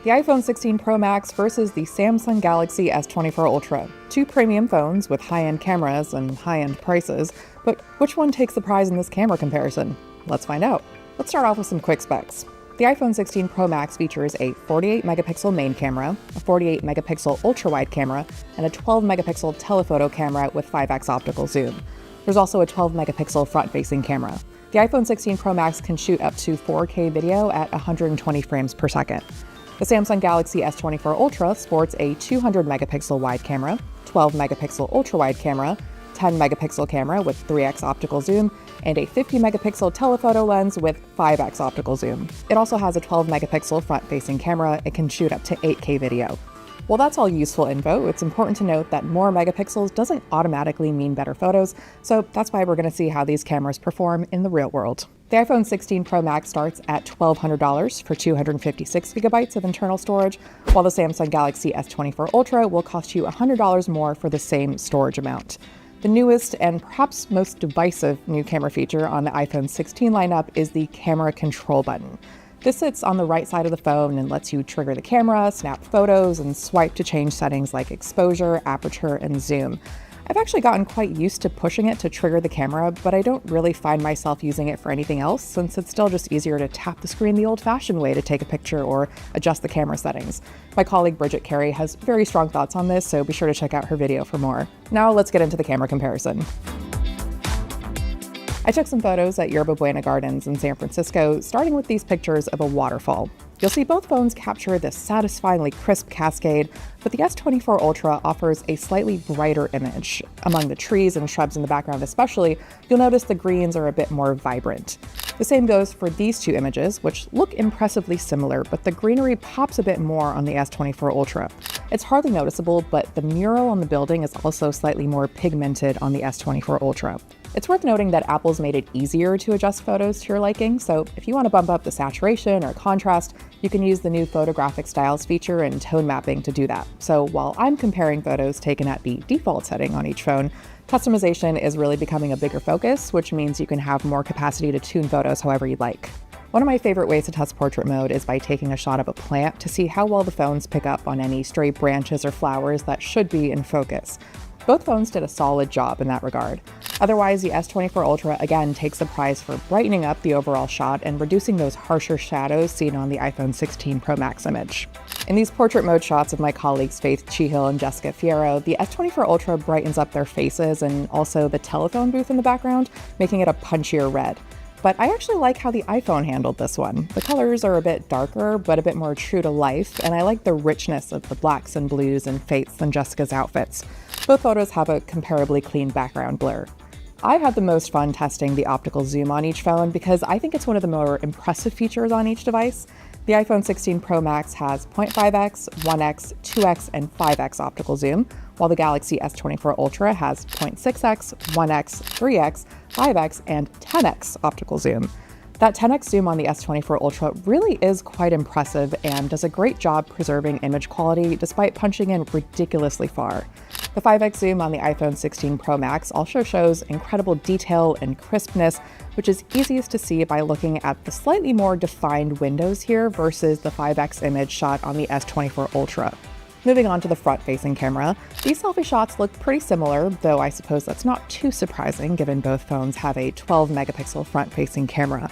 The iPhone 16 Pro Max versus the Samsung Galaxy S24 Ultra. Two premium phones with high-end cameras and high-end prices, but which one takes the prize in this camera comparison? Let's find out. Let's start off with some quick specs. The iPhone 16 Pro Max features a 48-megapixel main camera, a 48-megapixel ultra-wide camera, and a 12-megapixel telephoto camera with 5x optical zoom. There's also a 12-megapixel front-facing camera. The iPhone 16 Pro Max can shoot up to 4K video at 120 frames per second. The Samsung Galaxy S24 Ultra sports a 200-megapixel wide camera, 12-megapixel ultra-wide camera, 10-megapixel camera with 3x optical zoom, and a 50-megapixel telephoto lens with 5x optical zoom. It also has a 12-megapixel front-facing camera. It can shoot up to 8K video. While that's all useful info, it's important to note that more megapixels doesn't automatically mean better photos, so that's why we're going to see how these cameras perform in the real world. The iPhone 16 Pro Max starts at $1,200 for 256 gigabytes of internal storage, while the Samsung Galaxy S24 Ultra will cost you $100 more for the same storage amount. The newest and perhaps most divisive new camera feature on the iPhone 16 lineup is the camera control button. This sits on the right side of the phone and lets you trigger the camera, snap photos, and swipe to change settings like exposure, aperture, and zoom. I've actually gotten quite used to pushing it to trigger the camera, but I don't really find myself using it for anything else since it's still just easier to tap the screen the old-fashioned way to take a picture or adjust the camera settings. My colleague Bridget Carey has very strong thoughts on this, so be sure to check out her video for more. Now let's get into the camera comparison. I took some photos at Yerba Buena Gardens in San Francisco, starting with these pictures of a waterfall. You'll see both phones capture this satisfyingly crisp cascade, but the S24 Ultra offers a slightly brighter image. Among the trees and shrubs in the background especially, you'll notice the greens are a bit more vibrant. The same goes for these two images, which look impressively similar, but the greenery pops a bit more on the S24 Ultra. It's hardly noticeable, but the mural on the building is also slightly more pigmented on the S24 Ultra. It's worth noting that Apple's made it easier to adjust photos to your liking, so if you want to bump up the saturation or contrast, you can use the new Photographic Styles feature and tone mapping to do that. So while I'm comparing photos taken at the default setting on each phone, customization is really becoming a bigger focus, which means you can have more capacity to tune photos however you like. One of my favorite ways to test portrait mode is by taking a shot of a plant to see how well the phones pick up on any stray branches or flowers that should be in focus. Both phones did a solid job in that regard. Otherwise, the S24 Ultra again takes the prize for brightening up the overall shot and reducing those harsher shadows seen on the iPhone 16 Pro Max image. In these portrait mode shots of my colleagues Faith Cheehill and Jessica Fierro, the S24 Ultra brightens up their faces and also the telephone booth in the background, making it a punchier red. But I actually like how the iPhone handled this one. The colors are a bit darker, but a bit more true to life, and I like the richness of the blacks and blues in Faith's and Jessica's outfits. Both photos have a comparably clean background blur. I've had the most fun testing the optical zoom on each phone because I think it's one of the more impressive features on each device. The iPhone 16 Pro Max has 0.5x, 1x, 2x, and 5x optical zoom, while the Galaxy S24 Ultra has 0.6x, 1x, 3x, 5x, and 10x optical zoom. That 10x zoom on the S24 Ultra really is quite impressive and does a great job preserving image quality despite punching in ridiculously far. The 5x zoom on the iPhone 16 Pro Max also shows incredible detail and crispness, which is easiest to see by looking at the slightly more defined windows here versus the 5x image shot on the S24 Ultra. Moving on to the front-facing camera, these selfie shots look pretty similar, though I suppose that's not too surprising given both phones have a 12-megapixel front-facing camera.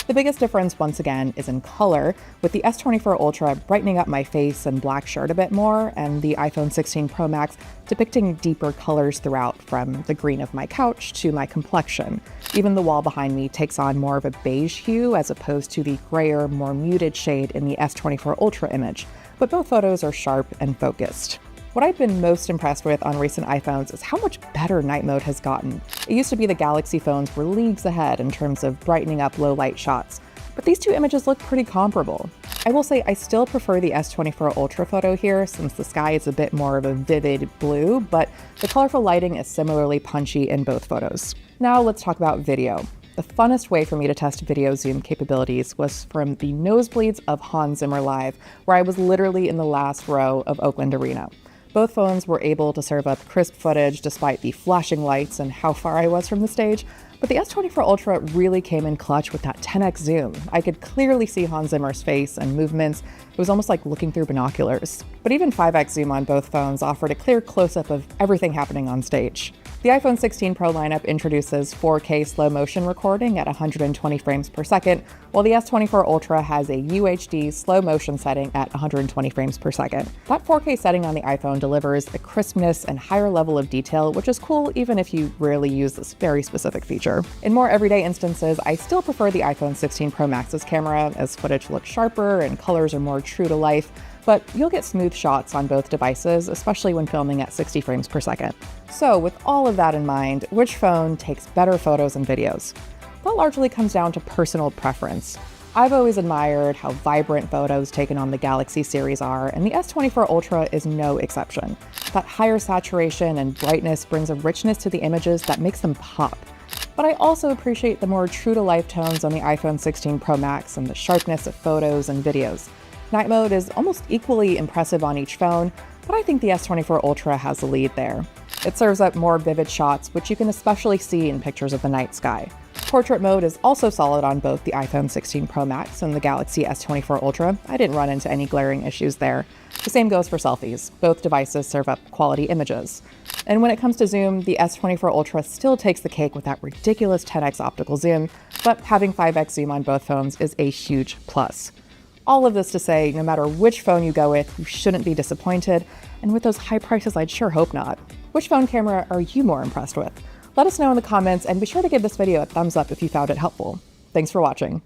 The biggest difference, once again, is in color, with the S24 Ultra brightening up my face and black shirt a bit more, and the iPhone 16 Pro Max depicting deeper colors throughout, from the green of my couch to my complexion. Even the wall behind me takes on more of a beige hue as opposed to the grayer, more muted shade in the S24 Ultra image, but both photos are sharp and focused. What I've been most impressed with on recent iPhones is how much better night mode has gotten. It used to be the Galaxy phones were leagues ahead in terms of brightening up low light shots, but these two images look pretty comparable. I will say I still prefer the S24 Ultra photo here since the sky is a bit more of a vivid blue, but the colorful lighting is similarly punchy in both photos. Now let's talk about video. The funnest way for me to test video zoom capabilities was from the nosebleeds of Hans Zimmer Live, where I was literally in the last row of Oakland Arena. Both phones were able to serve up crisp footage despite the flashing lights and how far I was from the stage, But the S24 Ultra really came in clutch with that 10x zoom. I could clearly see Hans Zimmer's face and movements. It was almost like looking through binoculars. But even 5x zoom on both phones offered a clear close-up of everything happening on stage. The iPhone 16 Pro lineup introduces 4K slow motion recording at 120 frames per second, while the S24 Ultra has a UHD slow motion setting at 120 frames per second. That 4K setting on the iPhone delivers a crispness and higher level of detail, which is cool even if you rarely use this very specific feature. In more everyday instances, I still prefer the iPhone 16 Pro Max's camera, as footage looks sharper and colors are more true to life, but you'll get smooth shots on both devices, especially when filming at 60 frames per second. So with all of that in mind, which phone takes better photos and videos? That largely comes down to personal preference. I've always admired how vibrant photos taken on the Galaxy series are, and the S24 Ultra is no exception. That higher saturation and brightness brings a richness to the images that makes them pop. But I also appreciate the more true-to-life tones on the iPhone 16 Pro Max and the sharpness of photos and videos. Night mode is almost equally impressive on each phone, but I think the S24 Ultra has the lead there. It serves up more vivid shots, which you can especially see in pictures of the night sky. Portrait mode is also solid on both the iPhone 16 Pro Max and the Galaxy S24 Ultra. I didn't run into any glaring issues there. The same goes for selfies. Both devices serve up quality images. And when it comes to zoom, the S24 Ultra still takes the cake with that ridiculous 10x optical zoom, but having 5x zoom on both phones is a huge plus. All of this to say, no matter which phone you go with, you shouldn't be disappointed, and with those high prices, I'd sure hope not. Which phone camera are you more impressed with? Let us know in the comments, and be sure to give this video a thumbs up if you found it helpful. Thanks for watching.